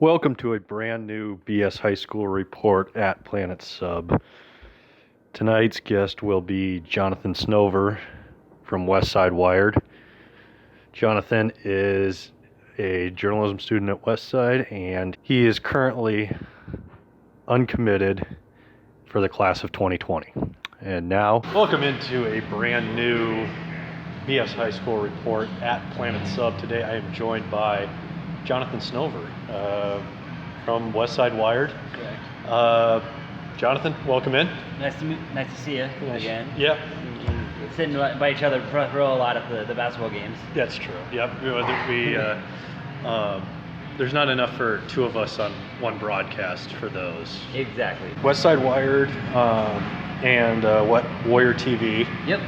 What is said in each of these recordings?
Welcome to a brand new BS High School report at Planet Sub. Tonight's guest will be Jonathan Snover from Westside Wired. Jonathan is a journalism student at Westside, and he is currently uncommitted for the class of 2020. And now, welcome into a brand new BS High School report at Planet Sub. Today I am joined by Jonathan Snover from Westside Wired. Correct. Jonathan, welcome in. Nice to see you again. Yeah. Sitting by each other front row a lot at the basketball games. That's true. Yep. There's not enough for two of us on one broadcast for those. Exactly. Westside Wired and Warrior TV. Yep.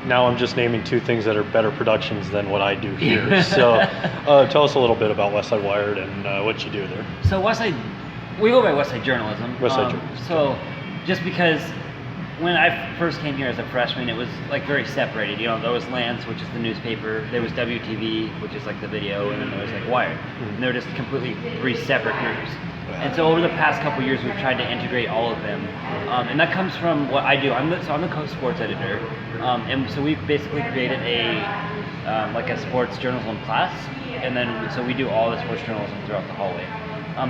Now I'm just naming two things that are better productions than what I do here. So tell us a little bit about Westside Wired and what you do there. So we go by Westside Journalism. Westside Journalism. So just because when I first came here as a freshman, it was like very separated. You know, there was Lance, which is the newspaper. There was WTV, which is like the video, and then there was like Wired. Mm-hmm. And they were just completely three separate groups. And so over the past couple years, we've tried to integrate all of them, and that comes from what I do. I'm the co-sports editor, and so we've basically created a sports journalism class, and then so we do all the sports journalism throughout the hallway,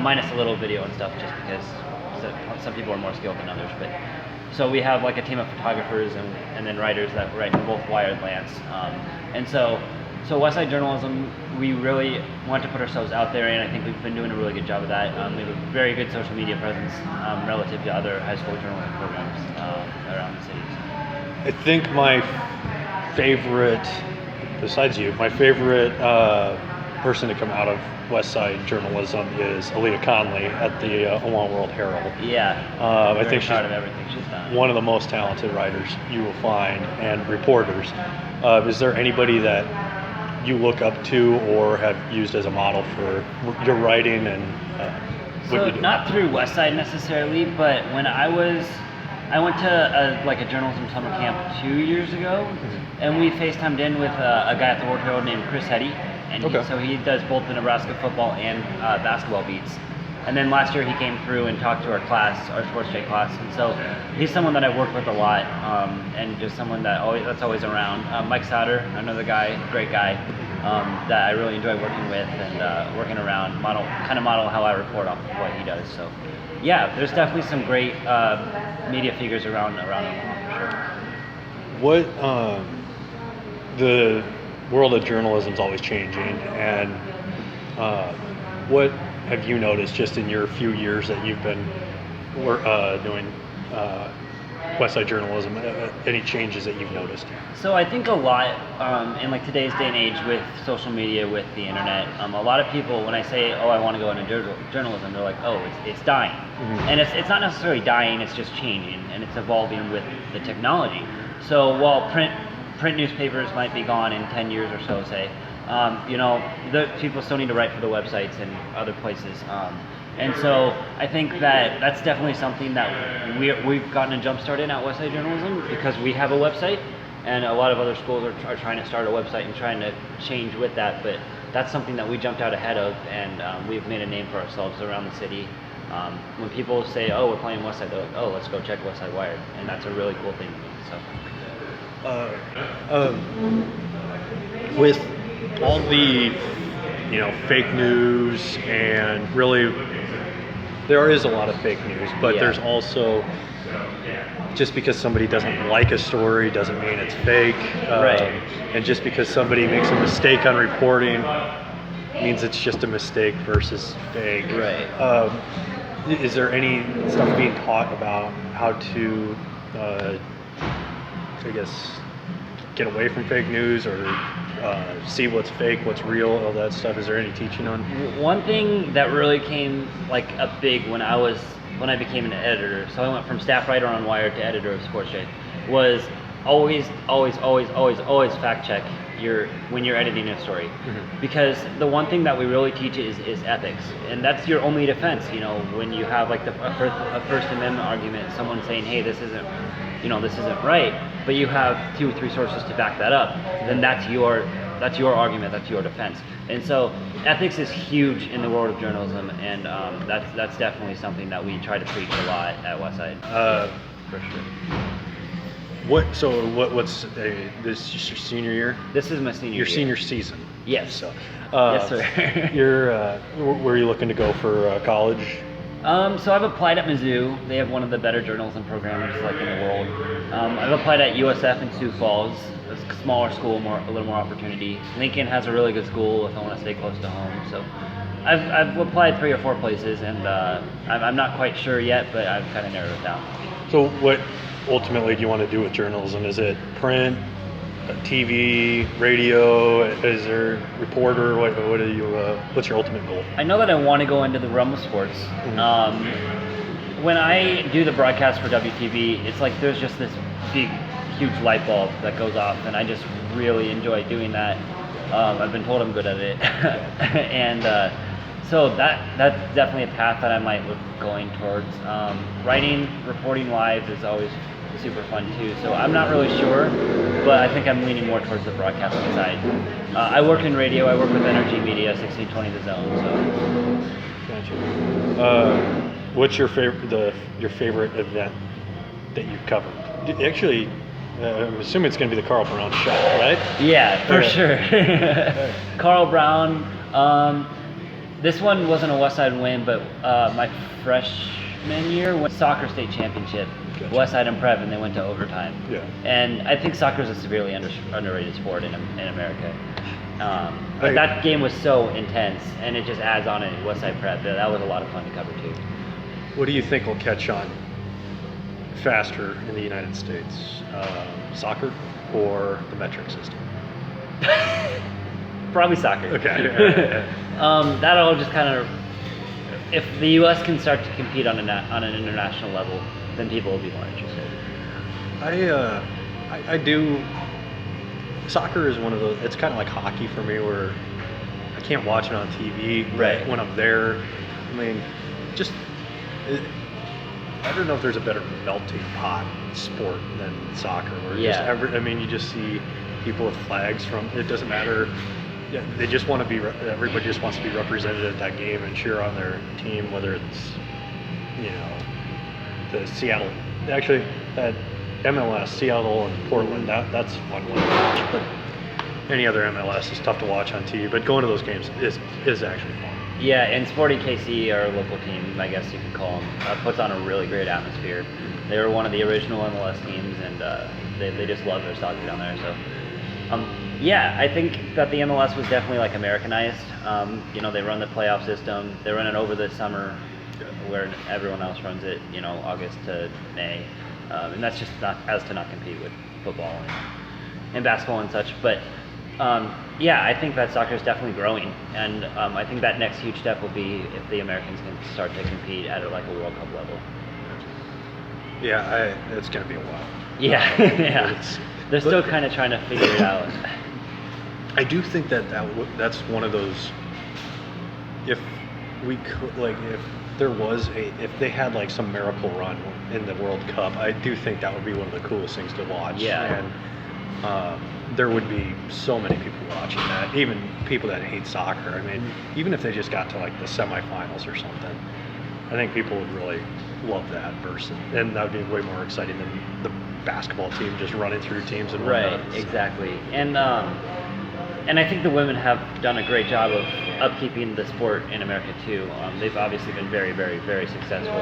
minus a little video and stuff, just because some people are more skilled than others. But so we have like a team of photographers and then writers that write for both Wired and Lance, and so Westside Journalism, we really want to put ourselves out there, and I think we've been doing a really good job of that. We have a very good social media presence relative to other high school journalism programs around the cities. I think my favorite, besides you, my favorite person to come out of Westside Journalism is Aaliyah Conley at the Omaha World Herald. Yeah, I think she's proud of everything she's done. One of the most talented writers you will find, and reporters. Is there anybody that you look up to or have used as a model for your writing and what you do? Not through Westside necessarily, but when I went to a journalism summer camp 2 years ago, mm-hmm. and we FaceTimed in with a guy at the World Herald named Chris Hetty, and he does both the Nebraska football and basketball beats. And then last year he came through and talked to our class, our sports J class, and so he's someone that I've worked with a lot, and just someone that's always around. Mike Sauter, another guy, great guy, that I really enjoy working with and working around, model how I report off of what he does. So yeah, there's definitely some great media figures around Omaha for sure. What the world of journalism is always changing, and what have you noticed just in your few years that you've been doing Westside Journalism? Any changes that you've noticed? So I think a lot in like today's day and age with social media, with the internet, a lot of people, when I say, oh, I want to go into journalism, they're like, oh, it's dying. Mm-hmm. And it's not necessarily dying, it's just changing, and it's evolving with the technology. So while print newspapers might be gone in 10 years or so, say, the people still need to write for the websites and other places. And so I think that's definitely something that we've gotten a jump start in at Westside Journalism, because we have a website, and a lot of other schools are trying to start a website and trying to change with that. But that's something that we jumped out ahead of, and we've made a name for ourselves around the city. When people say, oh, we're playing Westside, they're like, oh, let's go check Westside Wired, and that's a really cool thing to me. So. With all the fake news, and really there is a lot of fake news, but there's also, just because somebody doesn't like a story doesn't mean it's fake, right. And just because somebody makes a mistake on reporting means it's just a mistake versus fake. Right. Is there any stuff being taught about how to get away from fake news, or see what's fake, what's real, all that stuff? Is there any teaching on? One thing that really came like a big when I became an editor, so I went from staff writer on Wired to editor of Sports J, was always fact check when you're editing a story. Mm-hmm. Because the one thing that we really teach is ethics, and that's your only defense. When you have like a First Amendment argument, someone saying, hey, this isn't right, but you have 2 or 3 sources to back that up, then that's your argument, that's your defense. And so ethics is huge in the world of journalism, and that's definitely something that we try to preach a lot at Westside. For sure. What's this is your senior year? This is my senior year. Your senior season. Yes. So, yes, sir. Where are you looking to go for college? So I've applied at Mizzou. They have one of the better journalism programs like in the world. I've applied at USF in Sioux Falls, a smaller school, a little more opportunity. Lincoln has a really good school if I want to stay close to home. So I've applied 3 or 4 places, and I'm not quite sure yet, but I've kind of narrowed it down. So what ultimately do you want to do with journalism? Is it print, TV, radio? Is there reporter? What do you? What's your ultimate goal? I know that I want to go into the realm of sports. Mm-hmm. When I do the broadcast for WTV, it's like there's just this big, huge light bulb that goes off, and I just really enjoy doing that. I've been told I'm good at it, and so that's definitely a path that I might look going towards. Writing, reporting live is always super fun too. So I'm not really sure, but I think I'm leaning more towards the broadcasting side. I work in radio. I work with Energy Media, 1620 The Zone. So. Gotcha. What's your favorite event that you've covered? Actually, I'm assuming it's going to be the Carl Brown shot, right? Yeah, for sure. Carl Brown. This one wasn't a Westside win, but my freshman year went soccer state championship. Gotcha. Westside and Prev, and they went to overtime. Yeah. And I think soccer is a severely underrated sport in America. But that game was so intense, and it just adds on it. Westside Prev, that was a lot of fun to cover too. What do you think will catch on faster in the United States, soccer or the metric system? Probably soccer. Okay. That'll just kind of, if the U.S. can start to compete on an international level, then people will be more interested. I do. Soccer is one of those. It's kind of like hockey for me, where I can't watch it on TV. Right. When I'm there, I mean, I don't know if there's a better melting pot sport than soccer. Where you just see people with flags from. It doesn't matter. Yeah, they just want to be. Everybody just wants to be represented at that game and cheer on their team, whether it's, the Seattle. Actually, that MLS, Seattle and Portland. That's a fun one to watch. But any other MLS is tough to watch on TV. But going to those games is actually fun. Yeah, and Sporting KC, our local team, I guess you could call them, puts on a really great atmosphere. They were one of the original MLS teams, and they just love their soccer down there. So. Yeah, I think that the MLS was definitely like Americanized. They run the playoff system. They run it over the summer, where everyone else runs it. August to May, and that's just not compete with football and basketball and such. But I think that soccer is definitely growing, and I think that next huge step will be if the Americans can start to compete at a World Cup level. Yeah, it's going to be a while. Yeah, yeah. They're still kind of trying to figure it out. I do think that's one of those. If we could, if they had some miracle run in the World Cup, I do think that would be one of the coolest things to watch. Yeah. And there would be so many people watching that, even people that hate soccer. I mean, even if they just got to the semifinals or something, I think people would really love that versus, and that would be way more exciting than the basketball team just running through teams and whatnot. Right, exactly. And I think the women have done a great job of upkeeping the sport in America too. They've obviously been very, very, very successful.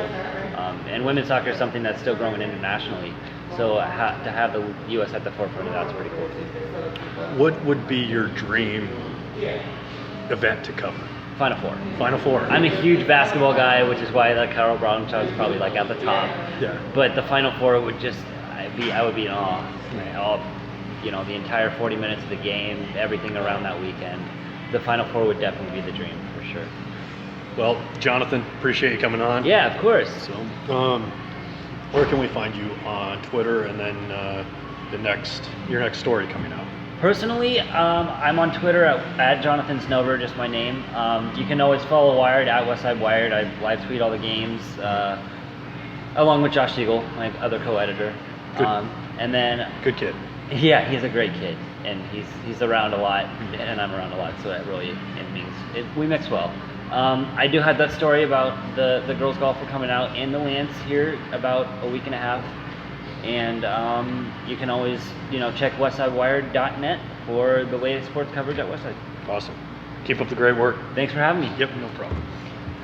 And women's soccer is something that's still growing internationally. So to have the U.S. at the forefront of that's pretty cool too. What would be your dream event to cover? Final Four. Final Four. I'm a huge basketball guy, which is why the Carl Brown show is probably at the top. Yeah. But the Final Four would I would be in awe. The entire 40 minutes of the game, everything around that weekend. The Final Four would definitely be the dream for sure. Well, Jonathan, appreciate you coming on. Yeah, of course. So, where can we find you on Twitter, and then your next story coming out? Personally, I'm on Twitter at Jonathan Snover, just my name. You can always follow Wired at Westside Wired. I live tweet all the games, along with Josh Siegel, my other co-editor. Good. And then good kid. Yeah, he's a great kid. and he's around a lot, and I'm around a lot, so we mix well. I do have that story about the girls golfer coming out in the Lance here about a week and a half, and you can always check westsidewired.net for the latest sports coverage at Westside. Awesome. Keep up the great work. Thanks for having me. Yep, no problem.